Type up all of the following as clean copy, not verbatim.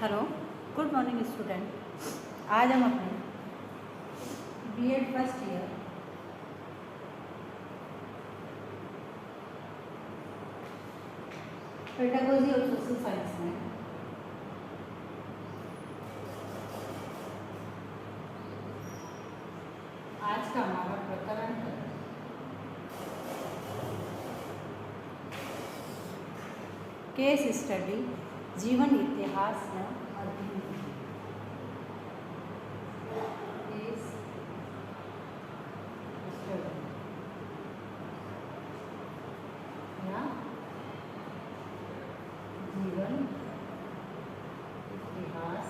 Hello, good morning student. आज हम अपने BEd first year pedagogy of social science में आज का हमारा प्रकरण है केस स्टडी जीवन इतिहास में अध्ययन। केस स्टडी या जीवन इतिहास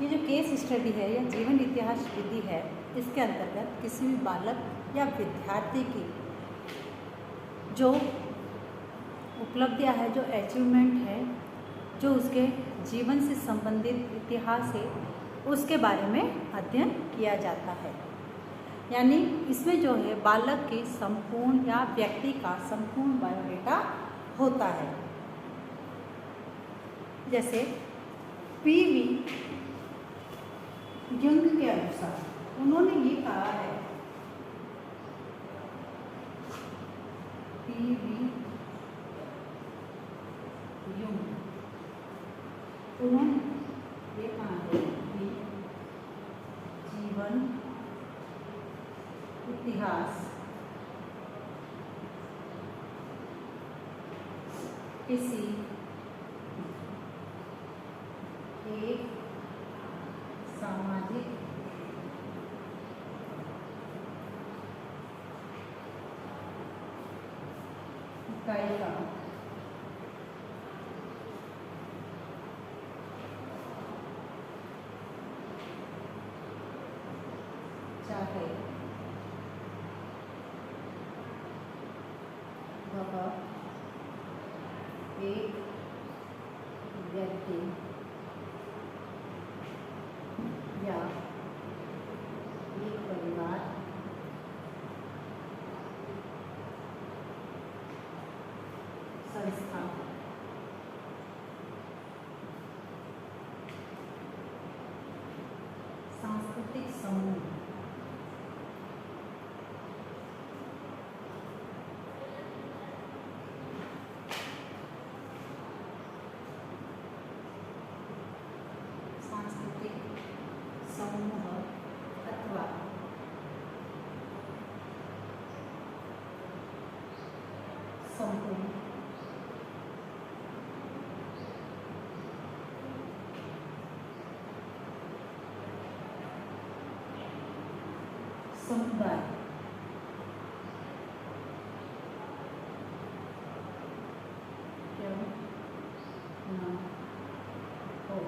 ये जो केस स्टडी है या जीवन इतिहास विधि है, इसके अंतर्गत किसी भी बालक या विद्यार्थी की जो उपलब्धियां है, जो अचीवमेंट है, जो उसके जीवन से संबंधित इतिहास है, उसके बारे में अध्ययन किया जाता है। यानी इसमें जो है बालक की संपूर्ण या व्यक्ति का संपूर्ण बायोडेटा होता है। जैसे पीवी यंग के अनुसार उन्होंने ये कहा है, पीवी यंग उन्होंने ये कहा है कि जीवन इतिहास किसी एक सामाजिक इकाई का चाहे वह एक व्यक्ति या एक परिवार, संस्था, सांस्कृतिक समूह, समूह अथवा समूह समुदाय क्यों न हो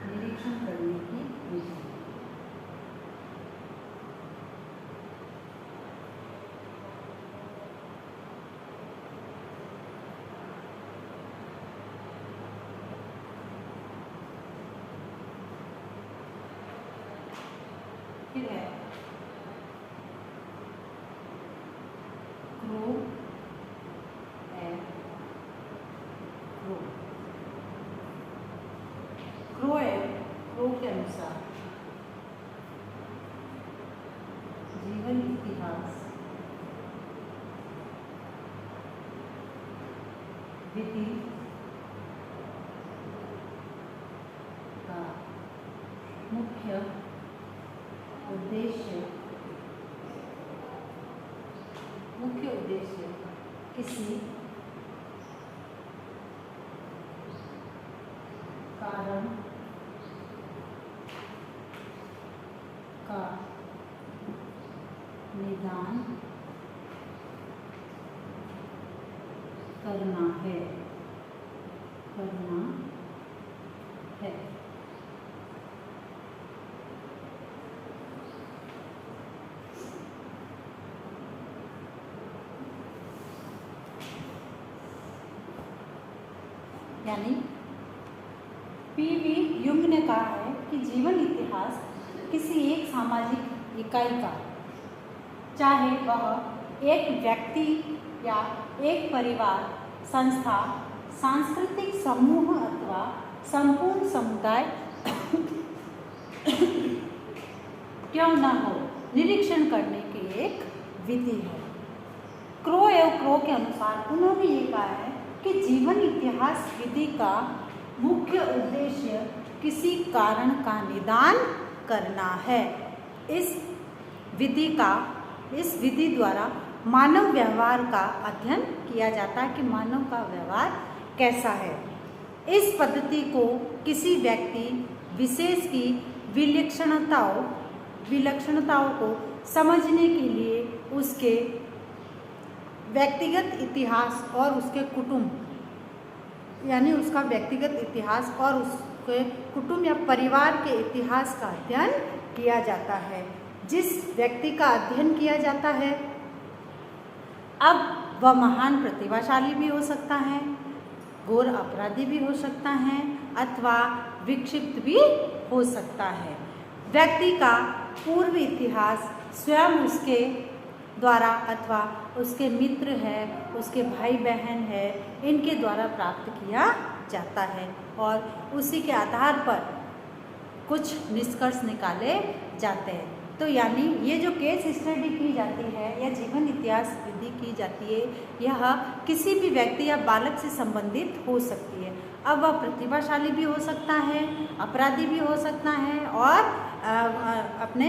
निरीक्षण करने की विधि। फिर है क्रो एंड क्रो। क्रो के अनुसार जीवन इतिहास विधि का मुख्य उद्देश्य किसी कारण का निदान करना है। यानी पीवी युंग ने कहा है कि जीवन इतिहास किसी एक सामाजिक इकाई का, चाहे वह एक व्यक्ति या एक परिवार, संस्था, सांस्कृतिक समूह अथवा संपूर्ण समुदाय क्यों न हो, निरीक्षण करने की एक विधि है। क्रो एवं क्रो के अनुसार उन्होंने ये कहा है कि जीवन इतिहास विधि का मुख्य उद्देश्य किसी कारण का निदान करना है। इस विधि द्वारा मानव व्यवहार का अध्ययन किया जाता है कि मानव का व्यवहार कैसा है। इस पद्धति को किसी व्यक्ति विशेष की विलक्षणताओं को समझने के लिए उसके व्यक्तिगत इतिहास और उसके कुटुंब, यानी उसका व्यक्तिगत इतिहास और उसके कुटुंब या परिवार के इतिहास का अध्ययन किया जाता है। जिस व्यक्ति का अध्ययन किया जाता है, अब वह महान प्रतिभाशाली भी हो सकता है, घोर अपराधी भी हो सकता है अथवा विक्षिप्त भी हो सकता है। व्यक्ति का पूर्व इतिहास स्वयं उसके द्वारा अथवा उसके मित्र है, उसके भाई बहन है, इनके द्वारा प्राप्त किया जाता है और उसी के आधार पर कुछ निष्कर्ष निकाले जाते हैं। तो यानी ये जो केस स्टडी की जाती है या जीवन इतिहास विधि की जाती है, यह किसी भी व्यक्ति या बालक से संबंधित हो सकती है। अब वह प्रतिभाशाली भी हो सकता है, अपराधी भी हो सकता है और अपने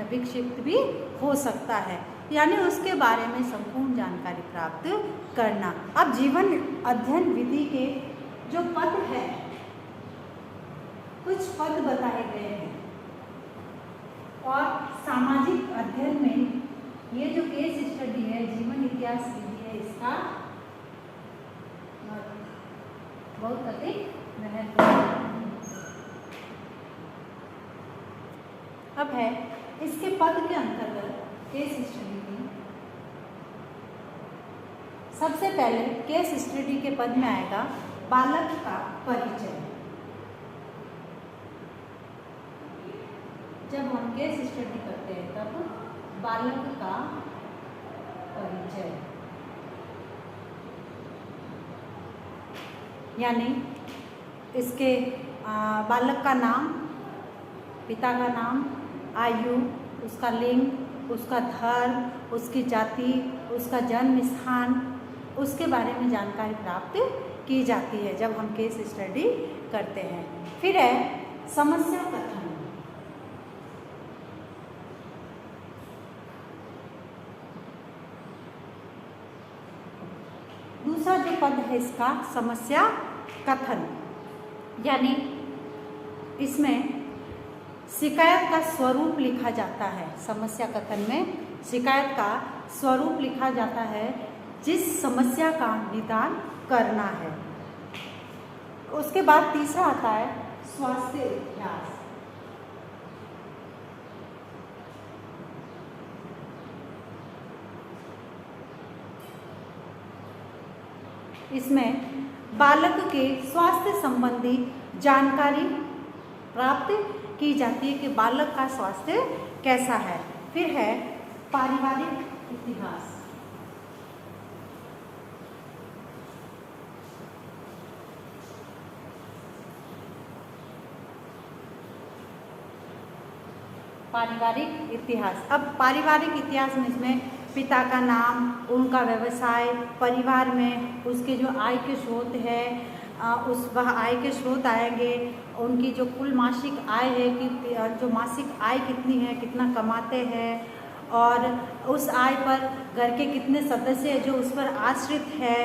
विक्षिप्त भी हो सकता है, यानी उसके बारे में संपूर्ण जानकारी प्राप्त करना। अब जीवन अध्ययन विधि के जो पद है, कुछ पद बताए गए हैं और सामाजिक अध्ययन में ये जो केस स्टडी है, जीवन इतिहास विधि है, इसका बहुत अधिक महत्व है। अब है इसके पद के अंतर्गत केस स्टडी में सबसे पहले केस स्टडी के पद में आएगा बालक का परिचय। जब हम केस स्टडी करते हैं तब बालक का परिचय, यानी इसके बालक का नाम, पिता का नाम, आयु, उसका लिंग, उसका धर्म, उसकी जाति, उसका जन्म स्थान, उसके बारे में जानकारी प्राप्त की जाती है जब हम केस स्टडी करते हैं। फिर है समस्या कथन। दूसरा जो पद है इसका समस्या कथन, यानी इसमें शिकायत का स्वरूप लिखा जाता है। समस्या कथन में शिकायत का स्वरूप लिखा जाता है जिस समस्या का निदान करना है। उसके बाद तीसरा आता है स्वास्थ्य इतिहास। इसमें बालक के स्वास्थ्य संबंधी जानकारी प्राप्त की जाती है कि बालक का स्वास्थ्य कैसा है। फिर है पारिवारिक इतिहास। पारिवारिक इतिहास, अब पारिवारिक इतिहास में इसमें पिता का नाम, उनका व्यवसाय, परिवार में उसके जो आय के स्रोत है, वह आय के स्रोत आएंगे, उनकी जो कुल मासिक आय है कि जो मासिक आय कितनी है, कितना कमाते हैं, और उस आय पर घर के कितने सदस्य हैं जो उस पर आश्रित है,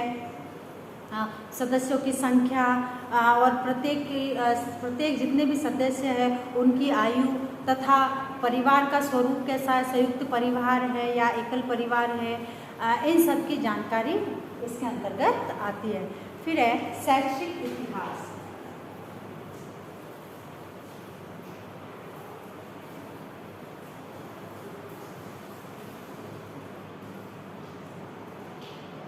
सदस्यों की संख्या, और प्रत्येक जितने भी सदस्य हैं उनकी आयु, तथा परिवार का स्वरूप कैसा है, संयुक्त परिवार है या एकल परिवार है, इन सब की जानकारी इसके अंतर्गत आती है। फिर है शैक्षिक इतिहास।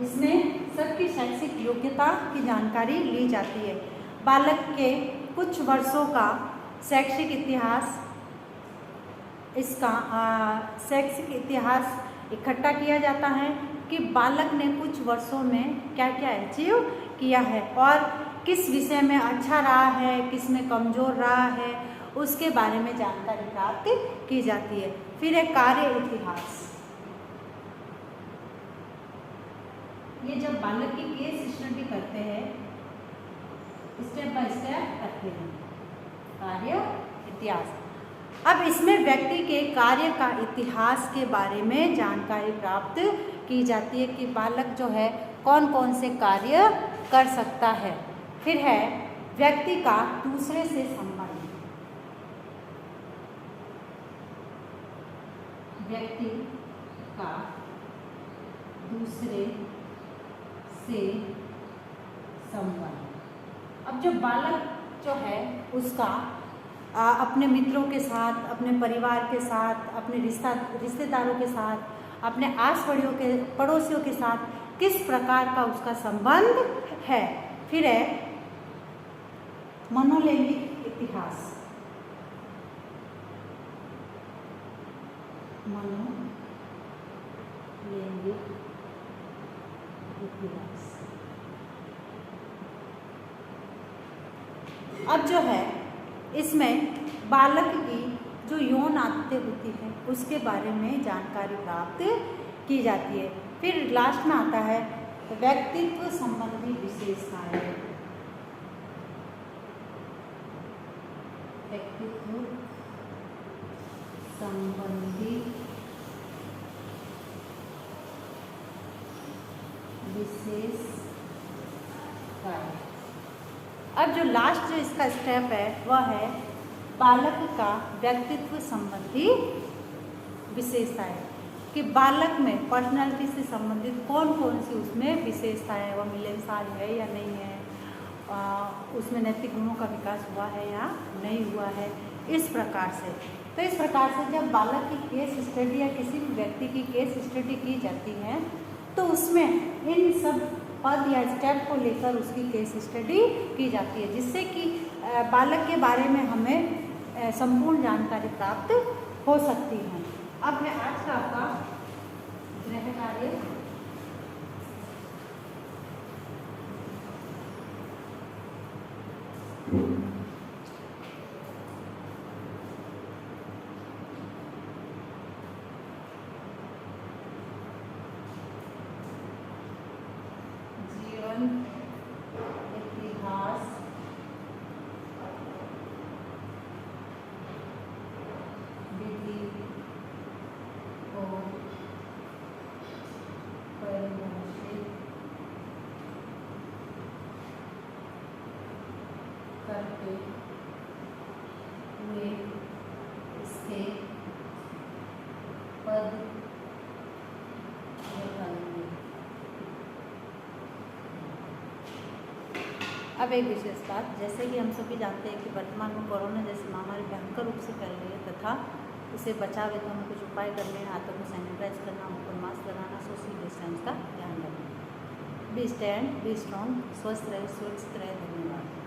इसमें सबकी शैक्षिक योग्यता की जानकारी ली जाती है। बालक के कुछ वर्षों का शैक्षिक इतिहास इसका शैक्षिक इतिहास इकट्ठा किया जाता है कि बालक ने कुछ वर्षों में क्या क्या अचीव किया है और किस विषय में अच्छा रहा है, किस में कमज़ोर रहा है, उसके बारे में जानकारी प्राप्त की जाती है। फिर है कार्य इतिहास। ये जब बालक की केस स्टडी करते हैं, स्टेप बाय स्टेप करते हैं कार्य इतिहास। अब इसमें व्यक्ति के कार्य का इतिहास के बारे में जानकारी प्राप्त की जाती है कि बालक जो है कौन कौन से कार्य कर सकता है। फिर है व्यक्ति का दूसरे से संबंध। व्यक्ति का दूसरे से संबंध। अब जो बालक जो है उसका अपने मित्रों के साथ, अपने परिवार के साथ, अपने रिश्तेदारों के साथ, अपने आस पड़ोसियों के साथ किस प्रकार का उसका संबंध है। फिर है मनोलैंगिक इतिहास। मनोलैंगिक इतिहास। अब जो है इसमें बालक की जो यौन आदतें होती हैं उसके बारे में जानकारी प्राप्त की जाती है। फिर लास्ट में आता है व्यक्तित्व संबंधी विशेषताएं। व्यक्तित्व संबंधी विशेषताएं। अब जो लास्ट जो इसका स्टेप है वह है बालक का व्यक्तित्व संबंधी विशेषताएं, कि बालक में पर्सनालिटी से संबंधित कौन कौन सी उसमें विशेषताएं, वह मिलनसार है या नहीं है, उसमें नैतिक गुणों का विकास हुआ है या नहीं हुआ है, इस प्रकार से। तो इस प्रकार से जब बालक की केस स्टडी या किसी भी व्यक्ति की केस स्टडी की जाती है तो उसमें इन सब पद या स्टेप को लेकर उसकी केस स्टडी की जाती है, जिससे कि बालक के बारे में हमें संपूर्ण जानकारी प्राप्त हो सकती है। अब है आज का आपका गृह कार्य। इतिहास विधि को परिभाषित करते हुए इसके पद निकालेंगे। अब एक विशेष बात, जैसे कि हम सभी जानते हैं कि वर्तमान में कोरोना जैसी महामारी भयंकर रूप से फैल रही है तथा इसे बचाव हेतु हमें कुछ उपाय करने हैं। हाथों को सैनिटाइज करना, मुंह पर मास्क लगाना, सोशल डिस्टेंस का ध्यान रखना। बी स्टैंड, बी स्ट्रॉन्ग, स्वस्थ रहे, सुरक्षित रहे। धन्यवाद।